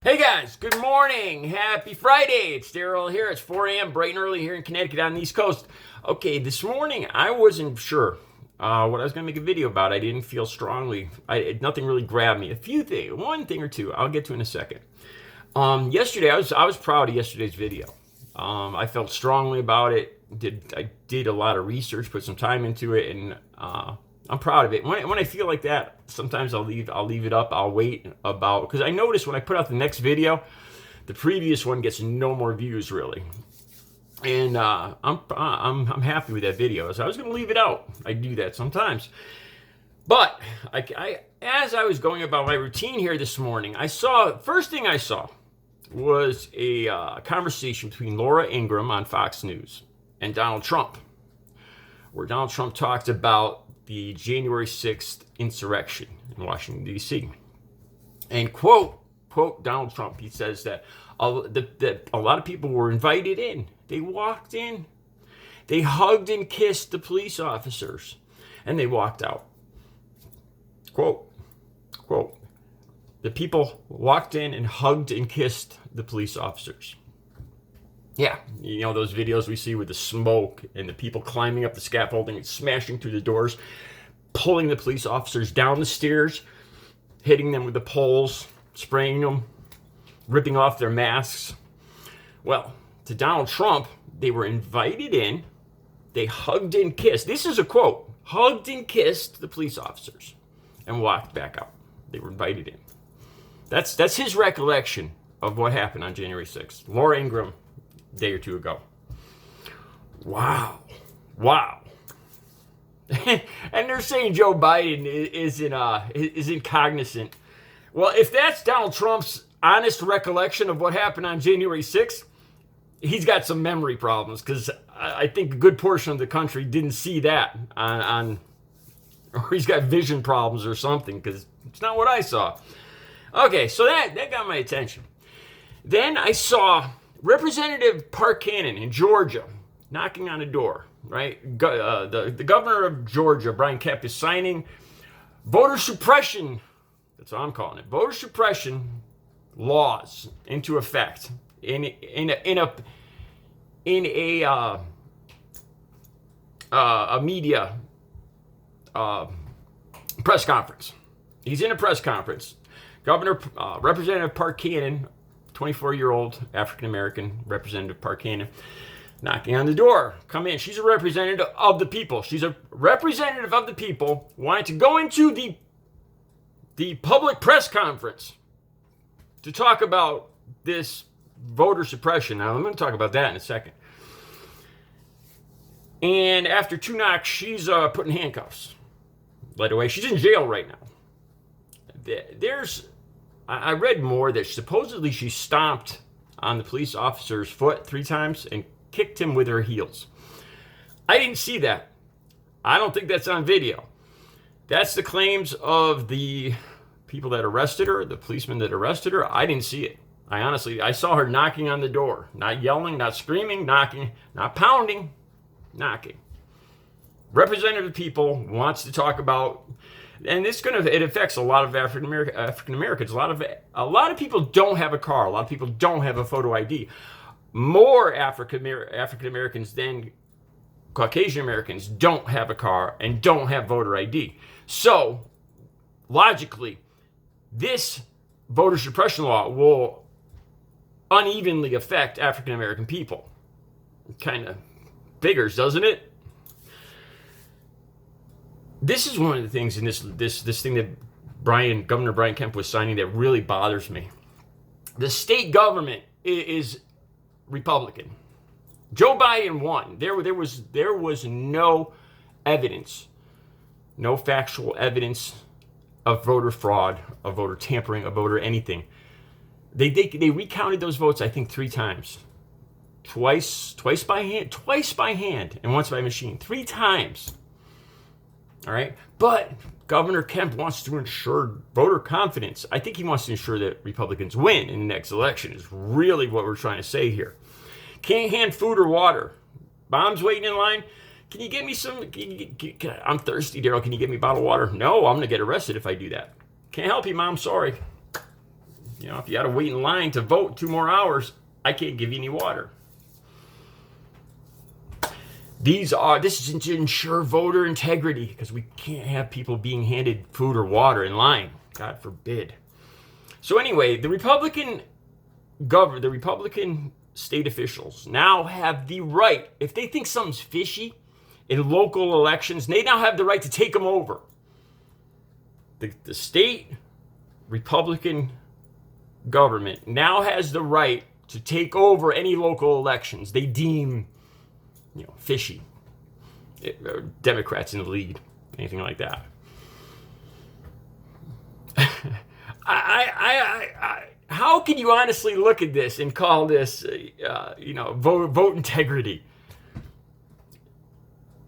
Hey guys, good morning. Happy Friday. It's Daryl here. It's 4 a.m. bright and early here in Connecticut on the East Coast. Okay, this morning I wasn't sure what I was going to make a video about. I didn't feel strongly. Nothing really grabbed me. A few things, one thing or two, I'll get to in a second. Yesterday, I was proud of yesterday's video. I felt strongly about it. I did a lot of research, put some time into it, and I'm proud of it. When I feel like that, sometimes I'll leave it up. I'll wait because I notice when I put out the next video, the previous one gets no more views really, and I'm happy with that video. So I was gonna leave it out. I do that sometimes, but as I was going about my routine here this morning, first thing I saw was a conversation between Laura Ingraham on Fox News and Donald Trump, where Donald Trump talked about the January 6th insurrection in Washington, D.C. And quote Donald Trump, he says that a lot of people were invited in. They walked in. They hugged and kissed the police officers, and they walked out. Quote, the people walked in and hugged and kissed the police officers. Yeah, you know those videos we see with the smoke and the people climbing up the scaffolding and smashing through the doors, pulling the police officers down the stairs, hitting them with the poles, spraying them, ripping off their masks. Well, to Donald Trump, they were invited in, they hugged and kissed. This is a quote, hugged and kissed the police officers and walked back out. They were invited in. That's his recollection of what happened on January 6th. Laura Ingraham, a day or two ago. Wow. And they're saying Joe Biden isn't cognizant. Well, if that's Donald Trump's honest recollection of what happened on January 6th, he's got some memory problems, because I think a good portion of the country didn't see that or he's got vision problems or something, because it's not what I saw. Okay, so that got my attention. Then I saw Representative Parkhannon in Georgia knocking on a door, right? The governor of Georgia, Brian Kemp, is signing voter suppression, that's what I'm calling it, voter suppression laws into effect in a media press conference. He's in a press conference. Representative Parkhannon, 24-year-old African-American Representative Parkhannon, knocking on the door. Come in. She's a representative of the people. She's a representative of the people wanting to go into the public press conference to talk about this voter suppression. Now, I'm going to talk about that in a second. And after two knocks, she's put in handcuffs. Led away. She's in jail right now. I read more that supposedly she stomped on the police officer's foot 3 times and kicked him with her heels. I didn't see that. I don't think that's on video. That's the claims of the people that arrested her, the policemen that arrested her. I didn't see it. I saw her knocking on the door, not yelling, not screaming, knocking, not pounding, knocking. Representative of the people wants to talk about, and it affects a lot of African Americans. A lot of people don't have a car. A lot of people don't have a photo ID. More African Americans than Caucasian Americans don't have a car and don't have voter ID. So, logically, this voter suppression law will unevenly affect African American people. Kind of figures, doesn't it? This is one of the things in this thing that Governor Brian Kemp was signing that really bothers me. The state government is Republican. Joe Biden won. There was no evidence, no factual evidence of voter fraud, of voter tampering, of voter anything. They recounted those votes, I think, 3 times. Twice by hand, and once by machine. 3 times. All right, but Governor Kemp wants to ensure voter confidence. I think he wants to ensure that Republicans win in the next election, is really what we're trying to say here. Can't hand food or water. Mom's waiting in line. Can you get me some? I'm thirsty, Daryl. Can you get me a bottle of water? No, I'm going to get arrested if I do that. Can't help you, Mom. Sorry. You know, if you got to wait in line to vote 2 more hours, I can't give you any water. This is to ensure voter integrity, because we can't have people being handed food or water in line. God forbid. So anyway, the Republican state officials now have the right, if they think something's fishy in local elections, they now have the right to take them over. The state Republican government now has the right to take over any local elections they deem, fishy. Democrats in the lead, anything like that. How can you honestly look at this and call this, vote integrity?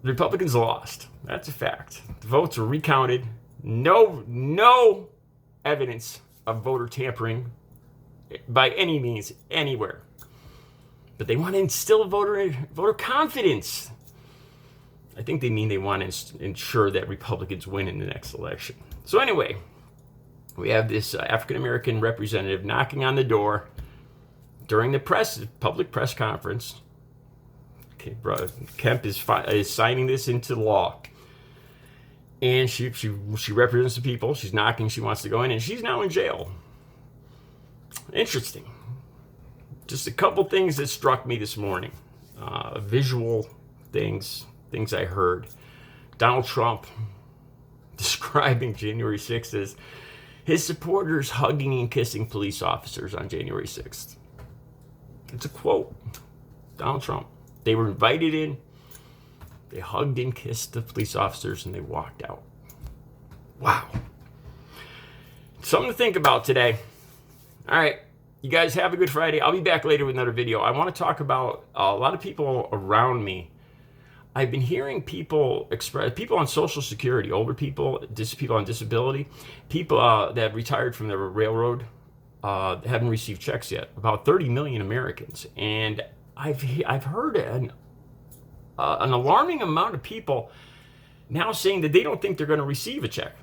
The Republicans lost. That's a fact. The votes were recounted. No evidence of voter tampering by any means anywhere. But they want to instill voter confidence. I think they mean they want to ensure that Republicans win in the next election. So anyway, we have this African-American representative knocking on the door during the public press conference. Okay, Kemp is signing this into law. And she represents the people. She's knocking. She wants to go in, and she's now in jail. Interesting. Just a couple things that struck me this morning. Visual things I heard. Donald Trump describing January 6th as his supporters hugging and kissing police officers on January 6th. It's a quote. Donald Trump. They were invited in. They hugged and kissed the police officers, and they walked out. Wow. Something to think about today. All right. You guys have a good Friday. I'll be back later with another video. I want to talk about a lot of people around me. I've been hearing people on Social Security, older people, people on disability, people that have retired from the railroad, haven't received checks yet. About 30 million Americans. And I've heard an alarming amount of people now saying that they don't think they're going to receive a check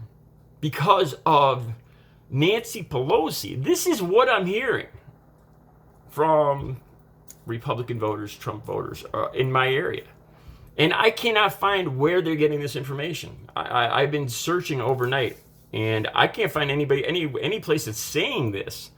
because of Nancy Pelosi. This is what I'm hearing from Republican voters, Trump voters in my area. And I cannot find where they're getting this information. I've been searching overnight, and I can't find anybody, any place that's saying this.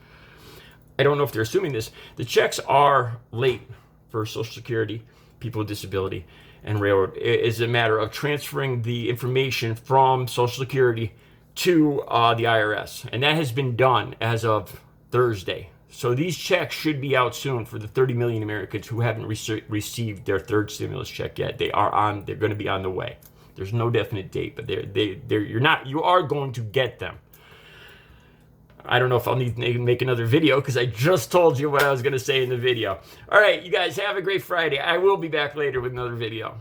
I don't know if they're assuming this. The checks are late for Social Security, people with disability, and railroad. It is a matter of transferring the information from Social Security to the IRS. And that has been done as of Thursday. So these checks should be out soon for the 30 million Americans who haven't received their third stimulus check yet. They're going to be on the way. There's no definite date, but you are going to get them. I don't know if I'll need to make another video because I just told you what I was going to say in the video. All right, you guys have a great Friday. I will be back later with another video.